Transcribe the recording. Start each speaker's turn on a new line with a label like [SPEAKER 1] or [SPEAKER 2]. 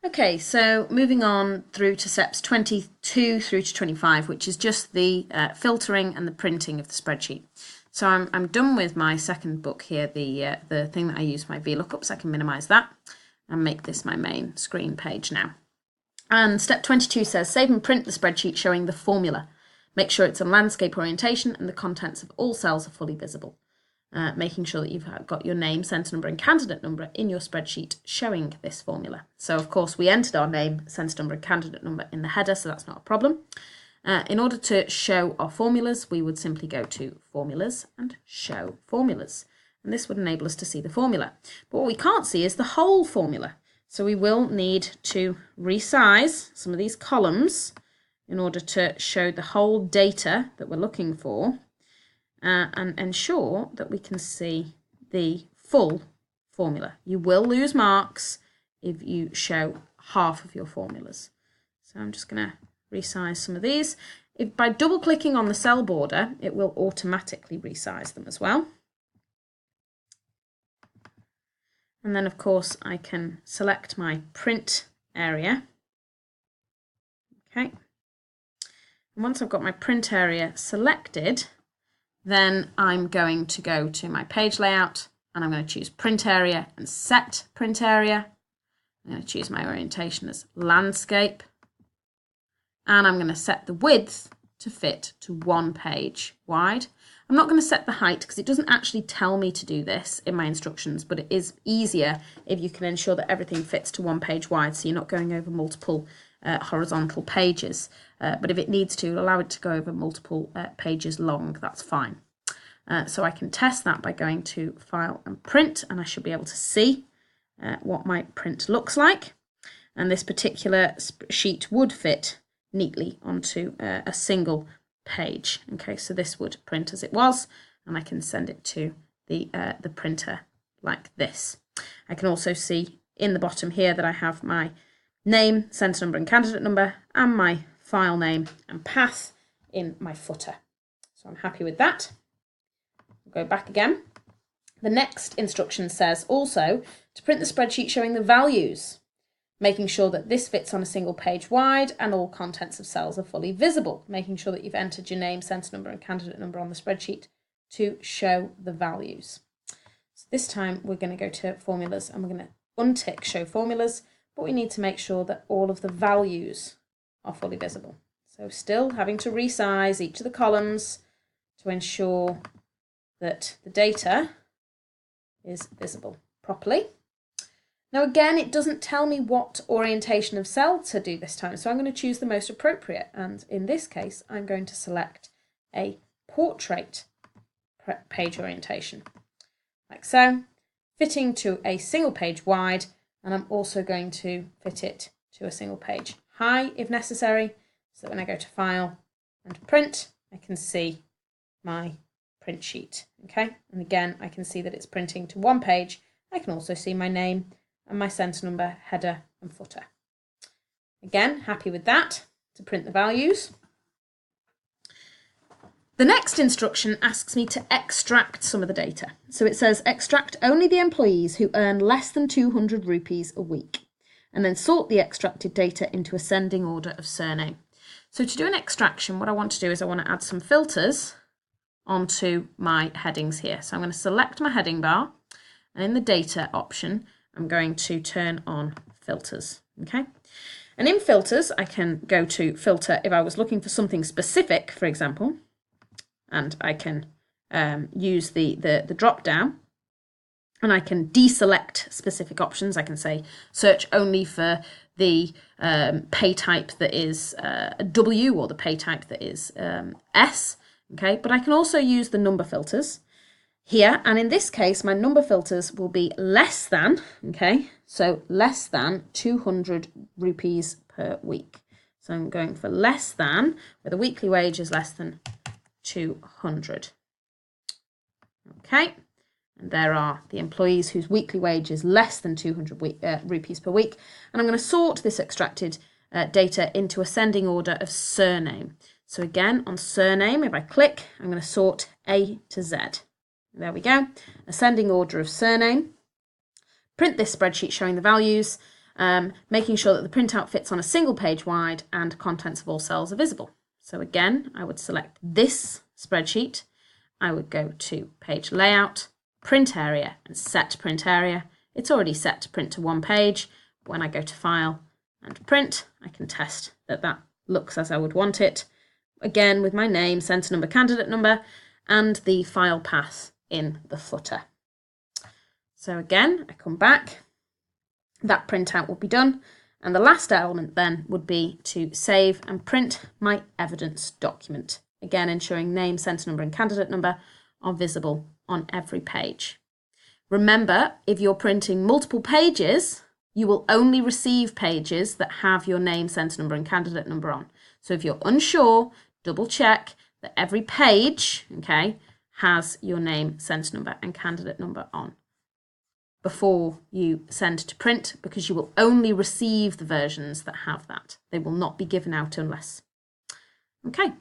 [SPEAKER 1] Okay, so moving on through to steps 22 through to 25, which is just the filtering and the printing of the spreadsheet. So I'm done with my second book here, the thing that I use my VLOOKUPs. I can minimize that and make this my main screen page now. And step 22 says save and print the spreadsheet showing the formula. Make sure it's a landscape orientation and the contents of all cells are fully visible. Making sure that you've got your name, centre number and candidate number in your spreadsheet showing this formula. So of course we entered our name, centre number and candidate number in the header, so that's not a problem. In order to show our formulas, we would simply go to Formulas and Show Formulas. And this would enable us to see the formula. But what we can't see is the whole formula. So we will need to resize some of these columns in order to show the whole data that we're looking for. And ensure that we can see the full formula. You will lose marks if you show half of your formulas. So I'm just going to resize some of these. By double clicking on the cell border, it will automatically resize them as well. And then of course I can select my print area. Okay. And once I've got my print area selected, then I'm going to go to my page layout and I'm going to choose print area and set print area. I'm going to choose my orientation as landscape and I'm going to set the width to fit to 1 page wide. I'm not going to set the height because it doesn't actually tell me to do this in my instructions, but it is easier if you can ensure that everything fits to 1 page wide so you're not going over multiple horizontal pages. But if it needs to, allow it to go over multiple pages long, that's fine. So I can test that by going to File and Print, and I should be able to see what my print looks like. And this particular sheet would fit neatly onto a single page. Okay, so this would print as it was, and I can send it to the printer like this. I can also see in the bottom here that I have my name, centre number and candidate number, and my file name and path in my footer. So I'm happy with that. I'll go back again. The next instruction says also to print the spreadsheet showing the values, making sure that this fits on a single page wide and all contents of cells are fully visible, making sure that you've entered your name, centre number and candidate number on the spreadsheet to show the values. So this time we're going to go to formulas and we're going to untick show formulas, but we need to make sure that all of the values are fully visible. So still having to resize each of the columns to ensure that the data is visible properly. Now again, it doesn't tell me what orientation of cell to do this time, so I'm going to choose the most appropriate, and in this case I'm going to select a portrait page orientation, like so, fitting to a single page wide, and I'm also going to fit it to a single page high if necessary, so that when I go to File and Print, I can see my print sheet. Okay, and again I can see that it's printing to 1 page. I can also see my name and my centre number, header and footer. Again, happy with that. To print the values. The next instruction asks me to extract some of the data. So it says extract only the employees who earn less than 200 rupees a week, and then sort the extracted data into ascending order of surname. So to do an extraction, what I want to do is I want to add some filters onto my headings here. So I'm going to select my heading bar, and in the data option, I'm going to turn on filters. Okay, and in filters, I can go to filter if I was looking for something specific, for example, and I can use the drop down, and I can deselect specific options. I can say search only for the pay type that is a W or the pay type that is S. Okay, but I can also use the number filters here, and in this case my number filters will be less than, okay, so less than 200 rupees per week. So I'm going for less than, where the weekly wage is less than 200. Okay, and there are the employees whose weekly wage is less than 200 rupees per week, and I'm going to sort this extracted data into ascending order of surname. So again, on surname, if I click, I'm going to sort A to Z. There we go, ascending order of surname. Print this spreadsheet showing the values, making sure that the printout fits on a single page wide and contents of all cells are visible. So again, I would select this spreadsheet. I would go to page layout, print area, and set print area. It's already set to print to one page. When I go to file and print, I can test that that looks as I would want it. Again, with my name, centre number, candidate number, and the file path in the footer. So again, I come back, that printout will be done. And the last element then would be to save and print my evidence document. Again, ensuring name, centre number, and candidate number are visible on every page. Remember, if you're printing multiple pages, you will only receive pages that have your name, centre number, and candidate number on. So if you're unsure, double check that every page, okay, has your name, centre number, and candidate number on before you send to print, because you will only receive the versions that have that. They will not be given out unless. Okay.